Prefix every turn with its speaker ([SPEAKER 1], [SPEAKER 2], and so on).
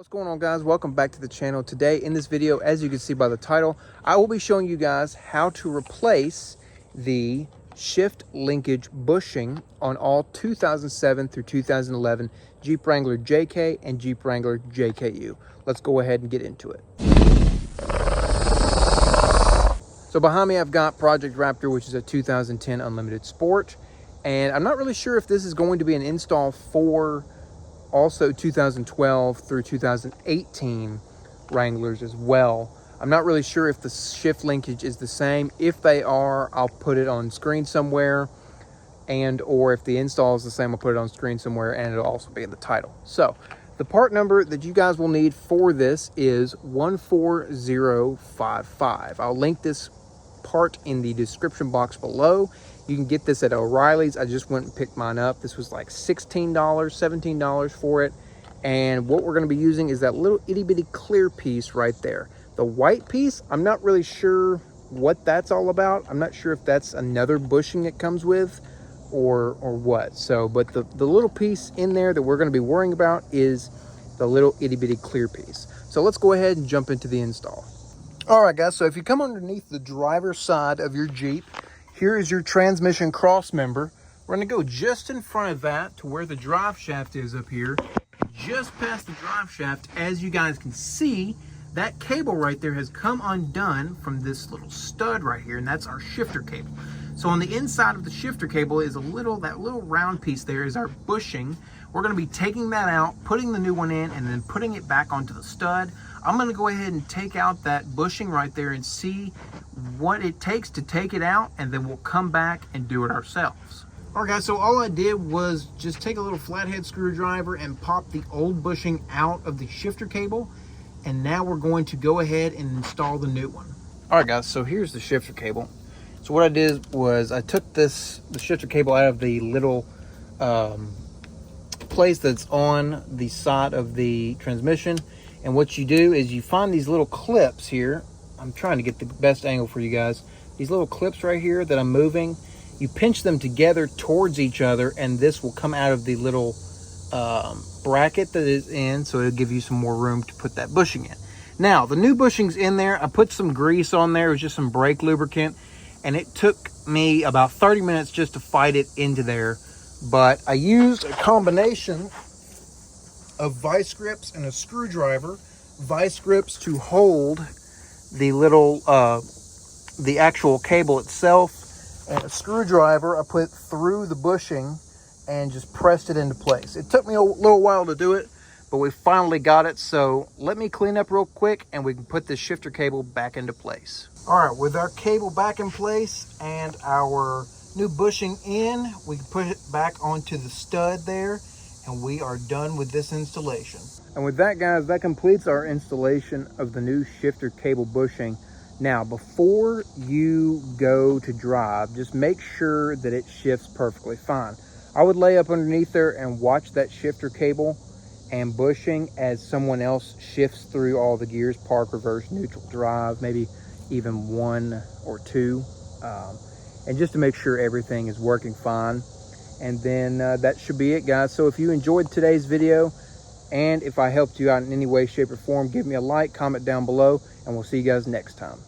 [SPEAKER 1] What's going on, guys? Welcome back to the channel. Today in this video, as you can see by the title, I will be showing you guys how to replace the shift linkage bushing on all 2007 through 2011 Jeep Wrangler JK and Jeep Wrangler JKU. Let's go ahead and get into it. So behind me I've got Project Raptor, which is a 2010 Unlimited Sport, and I'm not really sure if this is going to be an install for also 2012 through 2018 Wranglers as well. I'm not really sure if the shift linkage is the same. If they are, I'll put it on screen somewhere, and or if the install is the same, I'll put it on screen somewhere, and it'll also be in the title. So the part number that you guys will need for this is 14055. I'll link this part in the description box below. You can get this at O'Reilly's. I just went and picked mine up. This was like $16, $17 for it. And what we're going to be using is that little itty bitty clear piece right there. The white piece, I'm not really sure what that's all about. I'm not sure if that's another bushing it comes with or what. So, but the little piece in there that we're going to be worrying about is the little itty bitty clear piece. So let's go ahead and jump into the install. All right, guys, so if you come underneath the driver's side of your Jeep, here is your transmission cross member. We're going to go just in front of that to where the drive shaft is up here. Just past the drive shaft, as you guys can see, that cable right there has come undone from this little stud right here, and that's our shifter cable. So on the inside of the shifter cable is that little round piece there is our bushing. We're going to be taking that out, putting the new one in, and then putting it back onto the stud. I'm going to go ahead and take out that bushing right there and see what it takes to take it out, and then we'll come back and do it ourselves. All right, guys, so all I did was just take a little flathead screwdriver and pop the old bushing out of the shifter cable, and now we're going to go ahead and install the new one. All right, guys, so here's the shifter cable. So what I did was I took the shifter cable out of the little place that's on the side of the transmission. And what you do is you find these little clips here. I'm trying to get the best angle for you guys. These little clips right here that I'm moving, you pinch them together towards each other, and this will come out of the little bracket that is in, so it'll give you some more room to put that bushing in. Now, the new bushing's in there. I put some grease on there. It was just some brake lubricant, and it took me about 30 minutes just to fight it into there. But I used a combination of vice grips and a screwdriver. Vice grips to hold the little the actual cable itself, and a screwdriver I put through the bushing and just pressed it into place. It took me a little while to do it, but we finally got it. So let me clean up real quick and we can put this shifter cable back into place. All right, with our cable back in place and our new bushing in, we can put it back onto the stud there, and we are done with this installation. And with that, guys, that completes our installation of the new shifter cable bushing. Now, before you go to drive, just make sure that it shifts perfectly fine. I would lay up underneath there and watch that shifter cable and bushing as someone else shifts through all the gears: park, reverse, neutral, drive, maybe even 1 or 2. And just to make sure everything is working fine. And then that should be it, guys. So if you enjoyed today's video, and if I helped you out in any way, shape, or form, give me a like, comment down below, and we'll see you guys next time.